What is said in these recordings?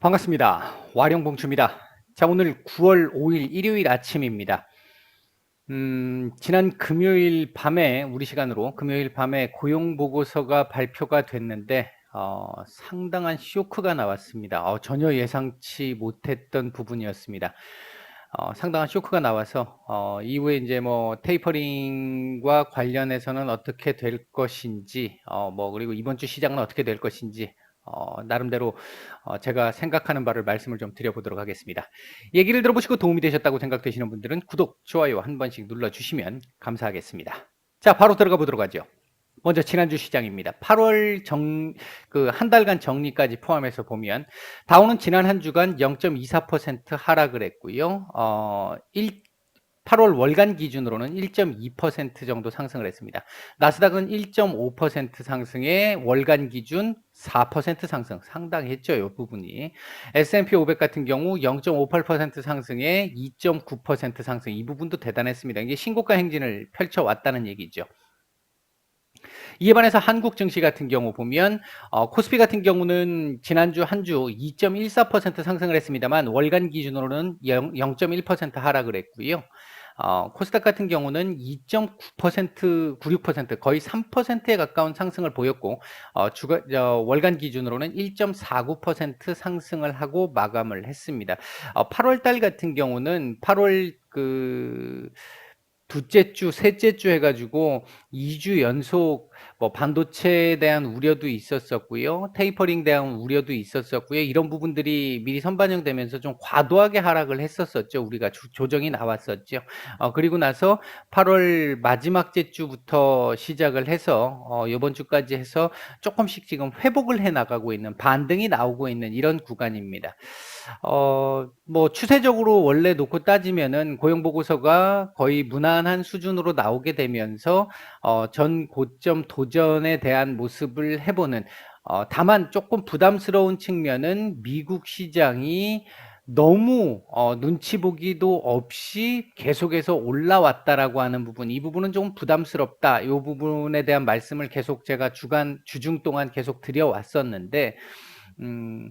반갑습니다. 와룡봉추입니다. 자, 오늘 9월 5일 일요일 아침입니다. 지난 금요일 밤에, 우리 시간으로 금요일 밤에 고용보고서가 발표가 됐는데, 상당한 쇼크가 나왔습니다. 전혀 예상치 못했던 부분이었습니다. 상당한 쇼크가 나와서, 이후에 이제 뭐, 테이퍼링과 관련해서는 어떻게 될 것인지, 그리고 이번 주 시장은 어떻게 될 것인지, 나름대로 제가 생각하는 바를 말씀을 좀 드려보도록 하겠습니다. 얘기를 들어보시고 도움이 되셨다고 생각되시는 분들은 구독, 좋아요 한 번씩 눌러주시면 감사하겠습니다. 자, 바로 들어가 보도록 하죠. 먼저 지난주 시장입니다. 8월 한 달간 정리까지 포함해서 보면 다우는 지난 한 주간 0.24% 하락을 했고요. 8월 월간 기준으로는 1.2% 정도 상승을 했습니다. 나스닥은 1.5% 상승에 월간 기준 4% 상승, 상당했죠, 이 부분이. S&P 500 같은 경우 0.58% 상승에 2.9% 상승, 이 부분도 대단했습니다. 이게 신고가 행진을 펼쳐왔다는 얘기죠. 이에 반해서 한국 증시 같은 경우 보면 코스피 같은 경우는 지난주 한 주 2.14% 상승을 했습니다만 월간 기준으로는 0.1% 하락을 했고요. 코스닥 같은 경우는 2.9%, 96% 거의 3%에 가까운 상승을 보였고 월간 기준으로는 1.49% 상승을 하고 마감을 했습니다. 8월 달 같은 경우는 8월 둘째 주, 셋째 주 해가지고 2주 연속 뭐 반도체에 대한 우려도 있었었고요. 테이퍼링 대한 우려도 있었었고요. 이런 부분들이 미리 선반영되면서 좀 과도하게 하락을 했었었죠. 우리가 조정이 나왔었죠. 그리고 나서 8월 마지막 주부터 시작을 해서 이번 주까지 해서 조금씩 지금 회복을 해 나가고 있는, 반등이 나오고 있는 이런 구간입니다. 뭐 추세적으로 원래 놓고 따지면은 고용보고서가 거의 무난한 수준으로 나오게 되면서 전 고점 도전에 대한 모습을 해보는, 다만 조금 부담스러운 측면은 미국 시장이 너무 눈치 보기도 없이 계속해서 올라왔다라고 하는 부분, 이 부분은 좀 부담스럽다. 이 부분에 대한 말씀을 계속 제가 주중 동안 계속 드려왔었는데, 음,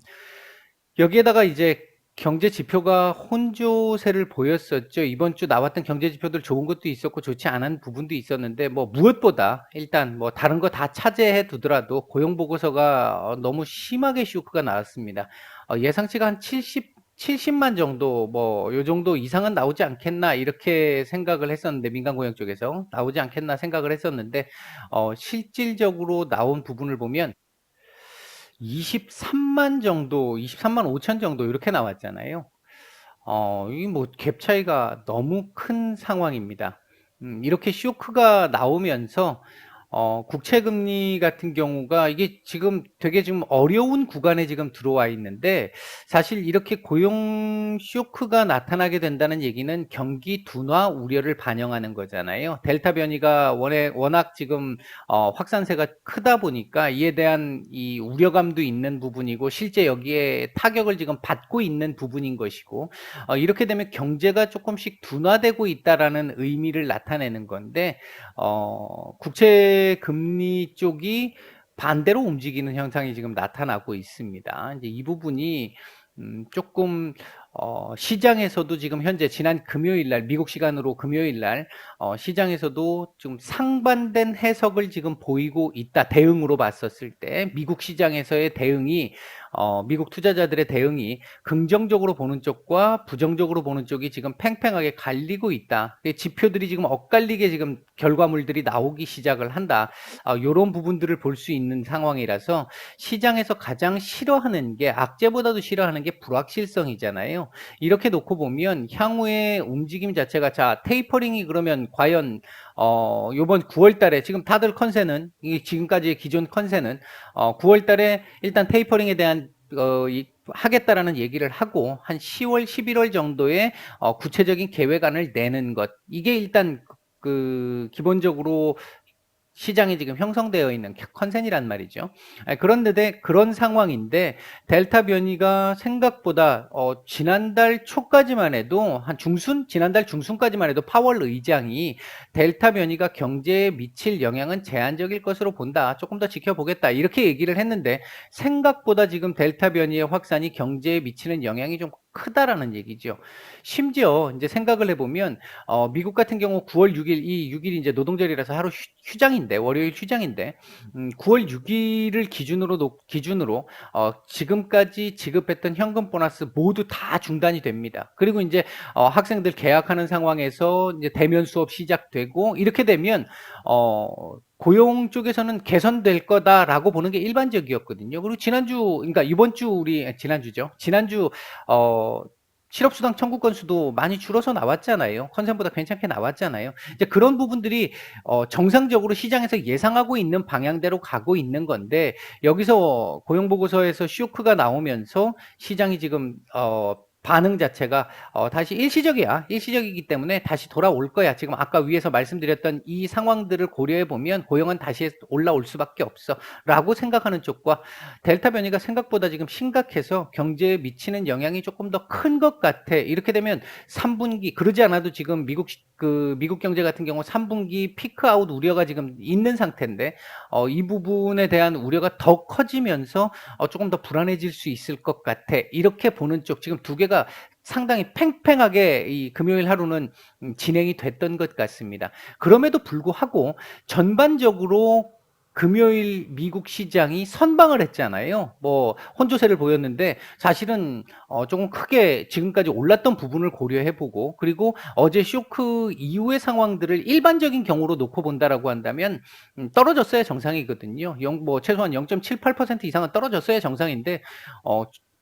여기에다가 이제 경제 지표가 혼조세를 보였었죠. 이번 주 나왔던 경제 지표들 좋은 것도 있었고 좋지 않은 부분도 있었는데, 뭐 무엇보다 일단 뭐 다른 거 다 차제해 두더라도 고용 보고서가 너무 심하게 쇼크가 나왔습니다. 예상치가 한 70만 정도, 뭐 요 정도 이상은 나오지 않겠나 이렇게 생각을 했었는데, 민간 고용 쪽에서 나오지 않겠나 생각을 했었는데, 실질적으로 나온 부분을 보면 23만 정도, 23만 5천 정도 이렇게 나왔잖아요. 이 뭐 갭 차이가 너무 큰 상황입니다. 이렇게 쇼크가 나오면서 국채 금리 같은 경우가 이게 지금 되게 좀 어려운 구간에 지금 들어와 있는데, 사실 이렇게 고용 쇼크가 나타나게 된다는 얘기는 경기 둔화 우려를 반영하는 거잖아요. 델타 변이가 워낙 지금 확산세가 크다 보니까 이에 대한 이 우려감도 있는 부분이고, 실제 여기에 타격을 지금 받고 있는 부분인 것이고, 이렇게 되면 경제가 조금씩 둔화되고 있다라는 의미를 나타내는 건데, 국채 금리 쪽이 반대로 움직이는 현상이 지금 나타나고 있습니다. 이제 이 부분이 조금 시장에서도 지금 현재 지난 금요일 날, 미국 시간으로 금요일 날 시장에서도 좀 상반된 해석을 지금 보이고 있다. 대응으로 봤었을 때 미국 시장에서의 대응이, 미국 투자자들의 대응이 긍정적으로 보는 쪽과 부정적으로 보는 쪽이 지금 팽팽하게 갈리고 있다. 지표들이 지금 엇갈리게 지금 결과물들이 나오기 시작을 한다. 이런 부분들을 볼 수 있는 상황이라서, 시장에서 가장 싫어하는 게, 악재보다도 싫어하는 게 불확실성이잖아요. 이렇게 놓고 보면 향후의 움직임 자체가, 자, 테이퍼링이 그러면 과연 요번 9월 달에 지금 다들 컨센은, 지금까지의 기존 컨센은 9월 달에 일단 테이퍼링에 대한 하겠다라는 얘기를 하고, 한 10월, 11월 정도에 구체적인 계획안을 내는 것, 이게 일단 기본적으로 시장이 지금 형성되어 있는 컨센이란 말이죠. 그런데 그런 상황인데 델타 변이가 생각보다 지난달 초까지만 해도 지난달 중순까지만 해도 파월 의장이 델타 변이가 경제에 미칠 영향은 제한적일 것으로 본다. 조금 더 지켜보겠다. 이렇게 얘기를 했는데 생각보다 지금 델타 변이의 확산이 경제에 미치는 영향이 좀 크다라는 얘기죠. 심지어 이제 생각을 해보면 미국 같은 경우 9월 6일, 이 6일이 이제 노동절이라서 하루 휴장인데, 월요일 휴장인데, 9월 6일을 기준으로 지금까지 지급했던 현금 보너스 모두 다 중단이 됩니다. 그리고 이제 학생들 개학하는 상황에서 이제 대면 수업 시작되고 이렇게 되면 고용 쪽에서는 개선될 거다라고 보는 게 일반적이었거든요. 그리고 그러니까 지난주 실업수당 청구 건수도 많이 줄어서 나왔잖아요. 컨센보다 괜찮게 나왔잖아요. 이제 그런 부분들이 정상적으로 시장에서 예상하고 있는 방향대로 가고 있는 건데 여기서 고용보고서에서 쇼크가 나오면서 시장이 지금 반응 자체가 다시 일시적이기 때문에 다시 돌아올 거야. 지금 아까 위에서 말씀드렸던 이 상황들을 고려해 보면 고용은 다시 올라올 수밖에 없어 라고 생각하는 쪽과 델타 변이가 생각보다 지금 심각해서 경제에 미치는 영향이 조금 더 큰 것 같아. 이렇게 되면 3분기 그러지 않아도 지금 미국 경제 같은 경우 3분기 피크아웃 우려가 지금 있는 상태인데 이 부분에 대한 우려가 더 커지면서 조금 더 불안해질 수 있을 것 같아. 이렇게 보는 쪽 지금 두 개가 상당히 팽팽하게 이 금요일 하루는 진행이 됐던 것 같습니다. 그럼에도 불구하고 전반적으로 금요일 미국 시장이 선방을 했잖아요. 뭐 혼조세를 보였는데 사실은 조금 크게 지금까지 올랐던 부분을 고려해보고 그리고 어제 쇼크 이후의 상황들을 일반적인 경우로 놓고 본다라고 한다면 떨어졌어야 정상이거든요. 뭐 최소한 0.78% 이상은 떨어졌어야 정상인데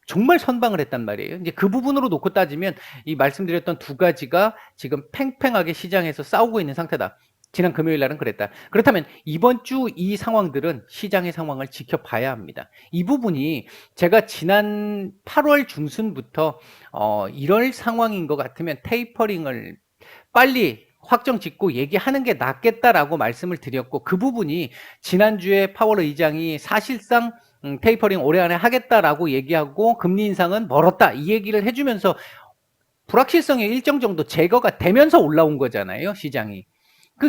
정말 선방을 했단 말이에요. 이제 그 부분으로 놓고 따지면 이 말씀드렸던 두 가지가 지금 팽팽하게 시장에서 싸우고 있는 상태다. 지난 금요일 날은 그랬다. 그렇다면 이번 주 이 상황들은 시장의 상황을 지켜봐야 합니다. 이 부분이 제가 지난 8월 중순부터 이럴 상황인 것 같으면 테이퍼링을 빨리 확정 짓고 얘기하는 게 낫겠다라고 말씀을 드렸고 그 부분이 지난주에 파월 의장이 사실상 테이퍼링 올해 안에 하겠다라고 얘기하고 금리 인상은 멀었다 이 얘기를 해주면서 불확실성이 일정 정도 제거가 되면서 올라온 거잖아요 시장이.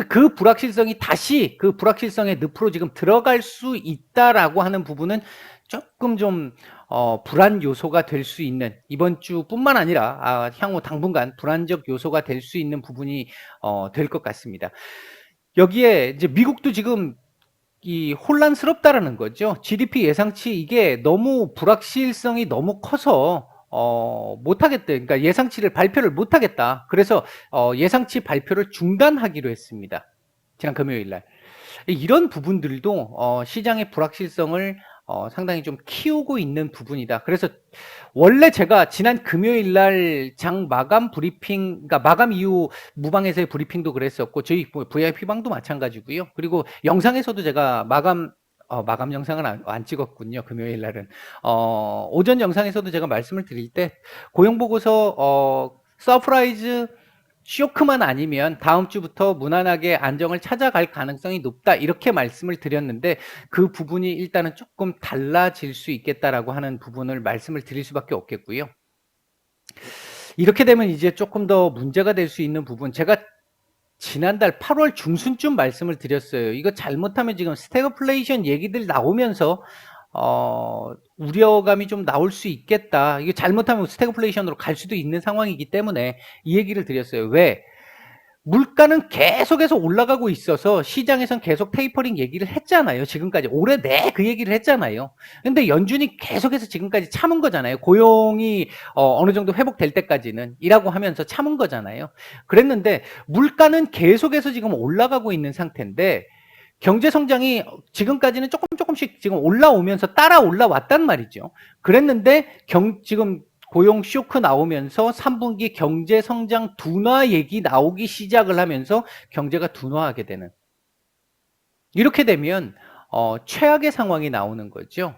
그 불확실성이 다시 그 불확실성의 늪으로 지금 들어갈 수 있다라고 하는 부분은 조금 좀 불안 요소가 될 수 있는 이번 주뿐만 아니라 향후 당분간 불안적 요소가 될 수 있는 부분이 될 것 같습니다. 여기에 이제 미국도 지금 이 혼란스럽다라는 거죠. GDP 예상치 이게 너무 불확실성이 너무 커서 못하겠다. 그러니까 예상치를 발표를 못하겠다. 그래서 예상치 발표를 중단하기로 했습니다. 지난 금요일 날. 이런 부분들도 시장의 불확실성을 상당히 좀 키우고 있는 부분이다. 그래서 원래 제가 지난 금요일 날 장 마감 브리핑, 그러니까 마감 이후 무방에서의 브리핑도 그랬었고 저희 VIP방도 마찬가지고요. 그리고 영상에서도 제가 마감 영상은 안 찍었군요. 금요일 날은. 오전 영상에서도 제가 말씀을 드릴 때 고용보고서 서프라이즈 쇼크만 아니면 다음 주부터 무난하게 안정을 찾아갈 가능성이 높다 이렇게 말씀을 드렸는데 그 부분이 일단은 조금 달라질 수 있겠다라고 하는 부분을 말씀을 드릴 수밖에 없겠고요. 이렇게 되면 이제 조금 더 문제가 될 수 있는 부분 제가 지난달 8월 중순쯤 말씀을 드렸어요. 이거 잘못하면 지금 스태그플레이션 얘기들 나오면서 우려감이 좀 나올 수 있겠다. 이게 잘못하면 스태그플레이션으로 갈 수도 있는 상황이기 때문에 이 얘기를 드렸어요. 왜? 물가는 계속해서 올라가고 있어서 시장에선 계속 테이퍼링 얘기를 했잖아요. 지금까지 올해 내 그 얘기를 했잖아요. 근데 연준이 계속해서 지금까지 참은 거잖아요. 고용이 어느 정도 회복될 때까지는 이라고 하면서 참은 거잖아요. 그랬는데 물가는 계속해서 지금 올라가고 있는 상태인데 경제 성장이 지금까지는 조금씩 지금 올라오면서 따라 올라왔단 말이죠. 그랬는데 지금 고용 쇼크 나오면서 3분기 경제 성장 둔화 얘기 나오기 시작을 하면서 경제가 둔화하게 되는 이렇게 되면 최악의 상황이 나오는 거죠.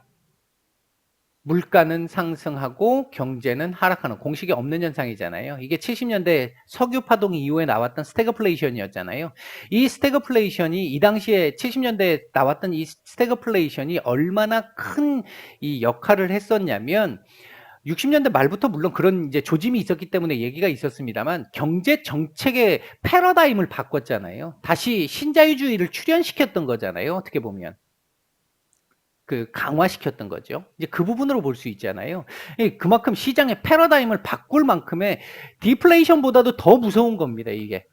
물가는 상승하고 경제는 하락하는 공식이 없는 현상이잖아요. 이게 70년대 석유 파동 이후에 나왔던 스태그플레이션이었잖아요. 이 스태그플레이션이 이 당시에 70년대에 나왔던 이 스태그플레이션이 얼마나 큰 이 역할을 했었냐면 60년대 말부터 물론 그런 이제 조짐이 있었기 때문에 얘기가 있었습니다만 경제 정책의 패러다임을 바꿨잖아요. 다시 신자유주의를 출현시켰던 거잖아요. 어떻게 보면. 강화시켰던 거죠. 이제 그 부분으로 볼 수 있잖아요. 그만큼 시장의 패러다임을 바꿀 만큼의 디플레이션보다도 더 무서운 겁니다, 이게.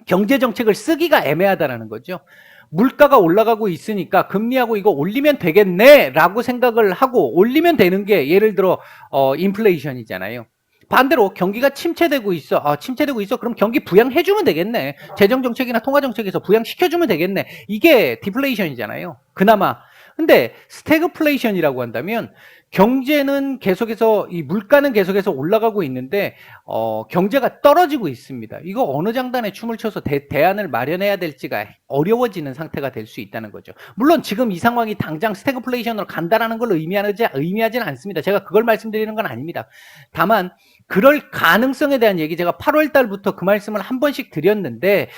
경제 정책을 쓰기가 애매하다라는 거죠. 물가가 올라가고 있으니까 금리하고 이거 올리면 되겠네라고 생각을 하고 올리면 되는 게 예를 들어 인플레이션이잖아요. 반대로 경기가 침체되고 있어. 침체되고 있어. 그럼 경기 부양해주면 되겠네. 재정 정책이나 통화 정책에서 부양시켜주면 되겠네. 이게 디플레이션이잖아요. 그나마. 근데 스태그플레이션이라고 한다면 경제는 계속해서 이 물가는 계속해서 올라가고 있는데 경제가 떨어지고 있습니다. 이거 어느 장단에 춤을 춰서 대안을 마련해야 될지가 어려워지는 상태가 될 수 있다는 거죠. 물론 지금 이 상황이 당장 스태그플레이션으로 간다라는 걸 의미하지는 않습니다. 제가 그걸 말씀드리는 건 아닙니다. 다만 그럴 가능성에 대한 얘기 제가 8월 달부터 그 말씀을 한 번씩 드렸는데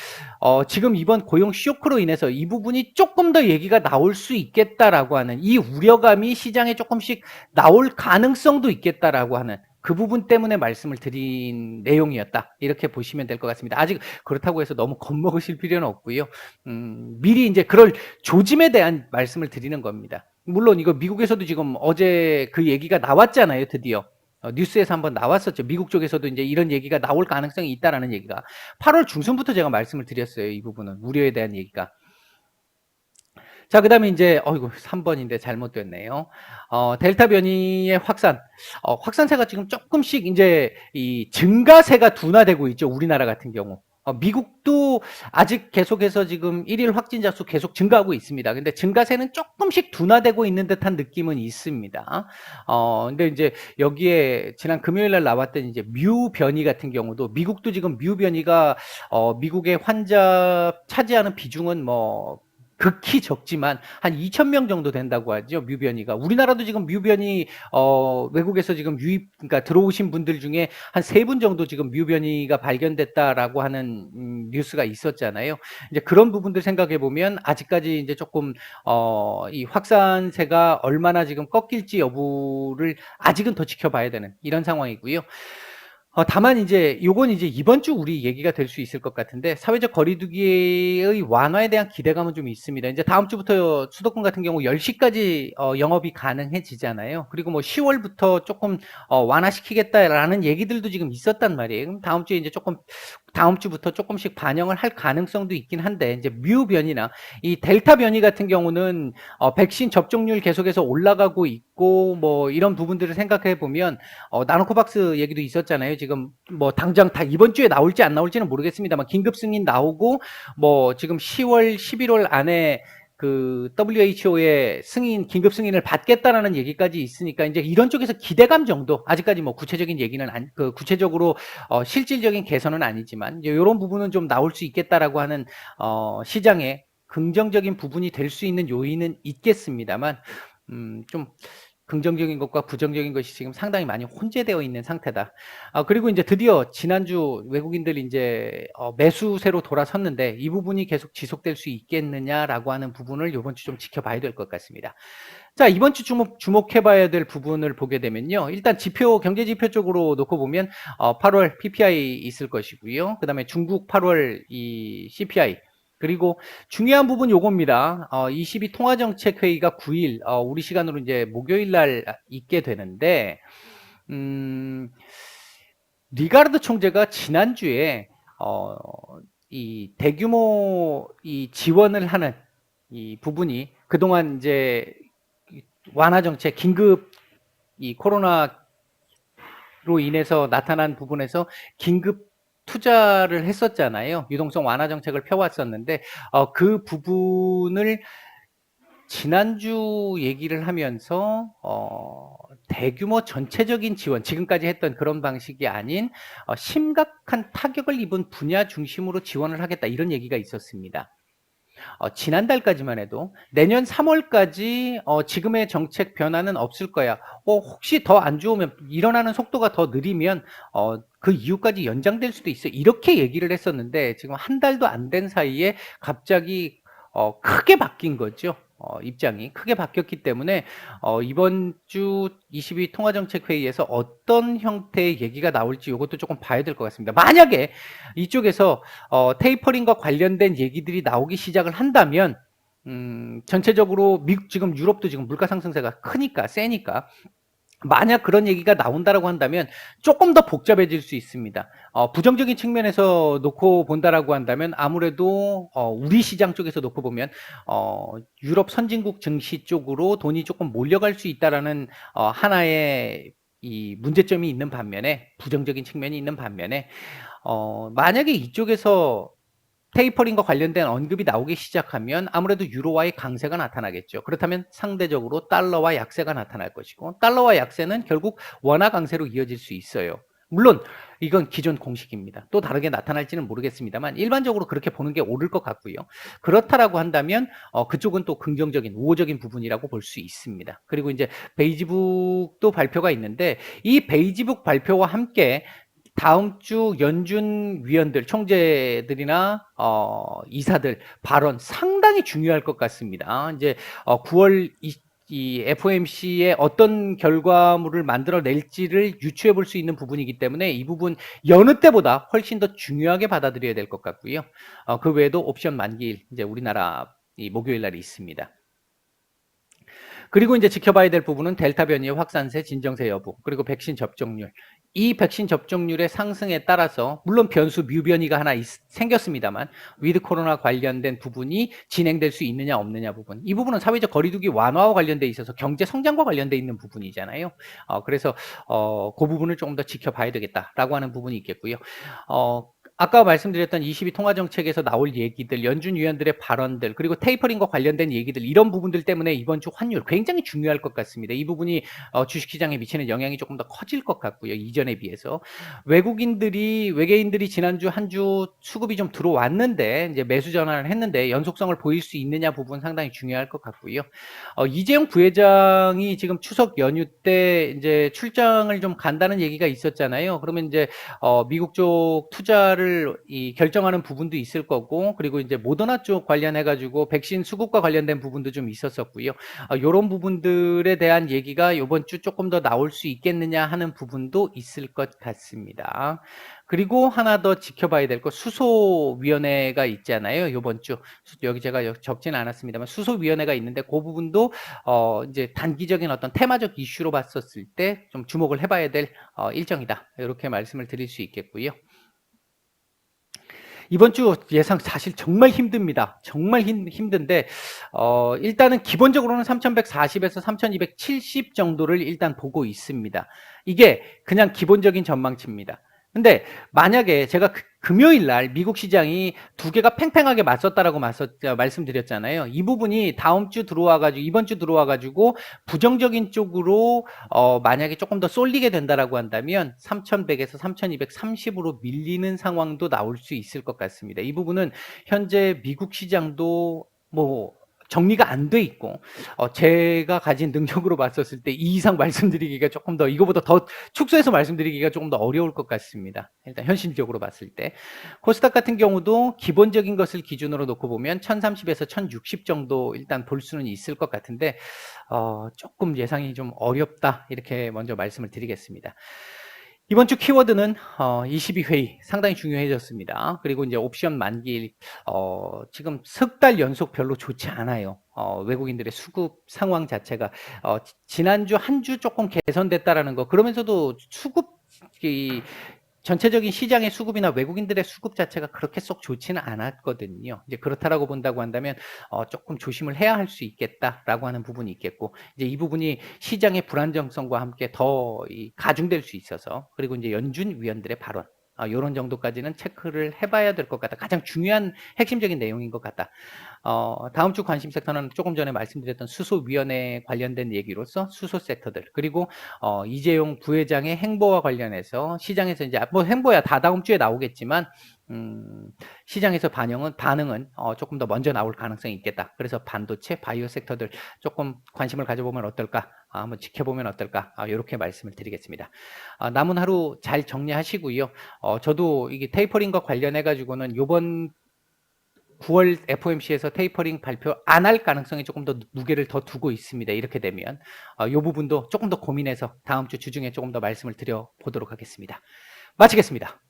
지금 이번 고용 쇼크로 인해서 이 부분이 조금 더 얘기가 나올 수 있겠다라고 하는 이 우려감이 시장에 조금씩 나올 가능성도 있겠다라고 하는 그 부분 때문에 말씀을 드린 내용이었다. 이렇게 보시면 될 것 같습니다. 아직 그렇다고 해서 너무 겁먹으실 필요는 없고요. 미리 이제 그럴 조짐에 대한 말씀을 드리는 겁니다. 물론 이거 미국에서도 지금 어제 그 얘기가 나왔잖아요. 드디어. 뉴스에서 한번 나왔었죠. 미국 쪽에서도 이제 이런 얘기가 나올 가능성이 있다라는 얘기가 8월 중순부터 제가 말씀을 드렸어요. 이 부분은 우려에 대한 얘기가. 자, 그 다음에 이제, 3번인데 잘못됐네요. 델타 변이의 확산. 확산세가 지금 조금씩 이제 이 증가세가 둔화되고 있죠. 우리나라 같은 경우. 미국도 아직 계속해서 지금 1일 확진자 수 계속 증가하고 있습니다. 근데 증가세는 조금씩 둔화되고 있는 듯한 느낌은 있습니다. 근데 이제 여기에 지난 금요일 날 나왔던 이제 뮤 변이 같은 경우도 미국도 지금 뮤 변이가 미국의 환자 차지하는 비중은 뭐 극히 적지만 한 2,000명 정도 된다고 하죠. 뮤변이가. 우리나라도 지금 뮤변이 외국에서 지금 그러니까 들어오신 분들 중에 한 3분 정도 지금 뮤변이가 발견됐다라고 하는 뉴스가 있었잖아요. 이제 그런 부분들 생각해 보면 아직까지 이제 조금 이 확산세가 얼마나 지금 꺾일지 여부를 아직은 더 지켜봐야 되는 이런 상황이고요. 다만 이제 요건 이제 이번 주 우리 얘기가 될 수 있을 것 같은데 사회적 거리두기의 완화에 대한 기대감은 좀 있습니다. 이제 다음 주부터 수도권 같은 경우 10시까지 영업이 가능해지잖아요. 그리고 뭐 10월부터 조금 완화시키겠다라는 얘기들도 지금 있었단 말이에요. 그럼 다음 주부터 조금씩 반영을 할 가능성도 있긴 한데 이제 뮤 변이나 이 델타 변이 같은 경우는 백신 접종률 계속해서 올라가고 있고 뭐 이런 부분들을 생각해 보면 나노코박스 얘기도 있었잖아요. 지금 뭐 당장 다 이번 주에 나올지 안 나올지는 모르겠습니다만 긴급 승인 나오고 뭐 지금 10월, 11월 안에 그 WHO의 긴급 승인을 받겠다라는 얘기까지 있으니까 이제 이런 쪽에서 기대감 정도 아직까지 뭐 구체적인 얘기는 구체적으로 실질적인 개선은 아니지만 이제 이런 부분은 좀 나올 수 있겠다라고 하는 시장에 긍정적인 부분이 될 수 있는 요인은 있겠습니다만 좀 긍정적인 것과 부정적인 것이 지금 상당히 많이 혼재되어 있는 상태다. 그리고 이제 드디어 지난주 외국인들이 이제 매수세로 돌아섰는데 이 부분이 계속 지속될 수 있겠느냐라고 하는 부분을 이번 주 좀 지켜봐야 될 것 같습니다. 자, 이번 주 주목해봐야 될 부분을 보게 되면요. 일단 경제 지표 쪽으로 놓고 보면 8월 PPI 있을 것이고요. 그 다음에 중국 8월 이 CPI 그리고 중요한 부분 요겁니다. 22 통화정책회의가 9일, 우리 시간으로 이제 목요일 날 있게 되는데, 리가르드 총재가 지난주에, 이 대규모 이 지원을 하는 이 부분이 그동안 이제 완화정책, 긴급 이 코로나로 인해서 나타난 부분에서 긴급 투자를 했었잖아요. 유동성 완화 정책을 펴왔었는데 그 부분을 지난주 얘기를 하면서 대규모 전체적인 지원, 지금까지 했던 그런 방식이 아닌 심각한 타격을 입은 분야 중심으로 지원을 하겠다 이런 얘기가 있었습니다. 지난달까지만 해도 내년 3월까지 지금의 정책 변화는 없을 거야. 혹시 더 안 좋으면 일어나는 속도가 더 느리면 그 이후까지 연장될 수도 있어. 이렇게 얘기를 했었는데 지금 한 달도 안 된 사이에 갑자기 크게 바뀐 거죠. 입장이 크게 바뀌었기 때문에 이번 주 22 통화정책회의에서 어떤 형태의 얘기가 나올지 이것도 조금 봐야 될 것 같습니다. 만약에 이쪽에서 테이퍼링과 관련된 얘기들이 나오기 시작을 한다면 전체적으로 미국 지금 유럽도 지금 물가 상승세가 크니까 세니까 만약 그런 얘기가 나온다라고 한다면 조금 더 복잡해질 수 있습니다. 부정적인 측면에서 놓고 본다라고 한다면 아무래도 우리 시장 쪽에서 놓고 보면 유럽 선진국 증시 쪽으로 돈이 조금 몰려갈 수 있다라는 하나의 이 문제점이 있는 반면에 부정적인 측면이 있는 반면에 만약에 이쪽에서 테이퍼링과 관련된 언급이 나오기 시작하면 아무래도 유로화의 강세가 나타나겠죠. 그렇다면 상대적으로 달러와 약세가 나타날 것이고 달러와 약세는 결국 원화 강세로 이어질 수 있어요. 물론 이건 기존 공식입니다. 또 다르게 나타날지는 모르겠습니다만 일반적으로 그렇게 보는 게 옳을 것 같고요. 그렇다라고 한다면 그쪽은 또 긍정적인 우호적인 부분이라고 볼 수 있습니다. 그리고 이제 베이지북도 발표가 있는데 이 베이지북 발표와 함께 다음 주 연준 위원들, 총재들이나 이사들 발언 상당히 중요할 것 같습니다. 이제 9월 이 FOMC에 어떤 결과물을 만들어낼지를 유추해 볼 수 있는 부분이기 때문에 이 부분 여느 때보다 훨씬 더 중요하게 받아들여야 될 것 같고요. 그 외에도 옵션 만기일 이제 우리나라 이 목요일 날이 있습니다. 그리고 이제 지켜봐야 될 부분은 델타 변이의 확산세, 진정세 여부, 그리고 백신 접종률. 이 백신 접종률의 상승에 따라서 물론 변수 뮤변이가 하나 생겼습니다만 위드 코로나 관련된 부분이 진행될 수 있느냐 없느냐 부분. 이 부분은 사회적 거리두기 완화와 관련돼 있어서 경제 성장과 관련돼 있는 부분이잖아요. 그래서 그 부분을 조금 더 지켜봐야 되겠다라고 하는 부분이 있겠고요. 아까 말씀드렸던 22 통화정책에서 나올 얘기들, 연준 위원들의 발언들, 그리고 테이퍼링과 관련된 얘기들, 이런 부분들 때문에 이번 주 환율 굉장히 중요할 것 같습니다. 이 부분이 주식시장에 미치는 영향이 조금 더 커질 것 같고요. 이전에 비해서. 외계인들이 지난주 한 주 수급이 좀 들어왔는데, 이제 매수 전환을 했는데, 연속성을 보일 수 있느냐 부분 상당히 중요할 것 같고요. 이재용 부회장이 지금 추석 연휴 때 이제 출장을 좀 간다는 얘기가 있었잖아요. 그러면 이제 미국 쪽 투자를 결정하는 부분도 있을 거고, 그리고 이제 모더나 쪽 관련해 가지고 백신 수급과 관련된 부분도 좀 있었었고요. 이런 부분들에 대한 얘기가 이번 주 조금 더 나올 수 있겠느냐 하는 부분도 있을 것 같습니다. 그리고 하나 더 지켜봐야 될 거 수소위원회가 있잖아요. 이번 주 여기 제가 적지는 않았습니다만 수소위원회가 있는데 그 부분도 이제 단기적인 어떤 테마적 이슈로 봤었을 때 좀 주목을 해봐야 될 일정이다. 이렇게 말씀을 드릴 수 있겠고요. 이번 주 예상 사실 정말 힘듭니다. 정말 힘든데 일단은 기본적으로는 3140에서 3270 정도를 일단 보고 있습니다. 이게 그냥 기본적인 전망치입니다. 근데 만약에 제가 금요일 날 미국 시장이 두 개가 팽팽하게 맞섰다라고 말씀드렸잖아요. 이 부분이 다음 주 들어와가지고 이번 주 들어와가지고 부정적인 쪽으로 만약에 조금 더 쏠리게 된다라고 한다면 3100에서 3230으로 밀리는 상황도 나올 수 있을 것 같습니다. 이 부분은 현재 미국 시장도 뭐 정리가 안 돼 있고 제가 가진 능력으로 봤었을 때 이 이상 말씀드리기가 조금 더 이거보다 더 축소해서 말씀드리기가 조금 더 어려울 것 같습니다. 일단 현실적으로 봤을 때 코스닥 같은 경우도 기본적인 것을 기준으로 놓고 보면 1030에서 1060 정도 일단 볼 수는 있을 것 같은데 조금 예상이 좀 어렵다 이렇게 먼저 말씀을 드리겠습니다. 이번 주 키워드는 22회의 상당히 중요해졌습니다. 그리고 이제 옵션 만기일 지금 석 달 연속 별로 좋지 않아요. 외국인들의 수급 상황 자체가 지난주 한 주 조금 개선됐다라는 거 그러면서도 수급이 전체적인 시장의 수급이나 외국인들의 수급 자체가 그렇게 쏙 좋지는 않았거든요. 이제 그렇다라고 본다고 한다면 조금 조심을 해야 할 수 있겠다라고 하는 부분이 있겠고, 이제 이 부분이 시장의 불안정성과 함께 더 가중될 수 있어서, 그리고 이제 연준 위원들의 발언. 이런 정도까지는 체크를 해봐야 될 것 같다. 가장 중요한 핵심적인 내용인 것 같다. 다음 주 관심 섹터는 조금 전에 말씀드렸던 수소위원회 관련된 얘기로서 수소 섹터들, 그리고 이재용 부회장의 행보와 관련해서 시장에서 이제 뭐 행보야 다 다음 주에 나오겠지만 시장에서 반응은 조금 더 먼저 나올 가능성이 있겠다. 그래서 반도체, 바이오 섹터들 조금 관심을 가져보면 어떨까? 한번 지켜보면 어떨까? 이렇게 말씀을 드리겠습니다. 남은 하루 잘 정리하시고요. 저도 이게 테이퍼링과 관련해 가지고는 요번 9월 FOMC에서 테이퍼링 발표 안 할 가능성이 조금 더 무게를 더 두고 있습니다. 이렇게 되면 이 부분도 조금 더 고민해서 다음 주 주중에 조금 더 말씀을 드려보도록 하겠습니다. 마치겠습니다.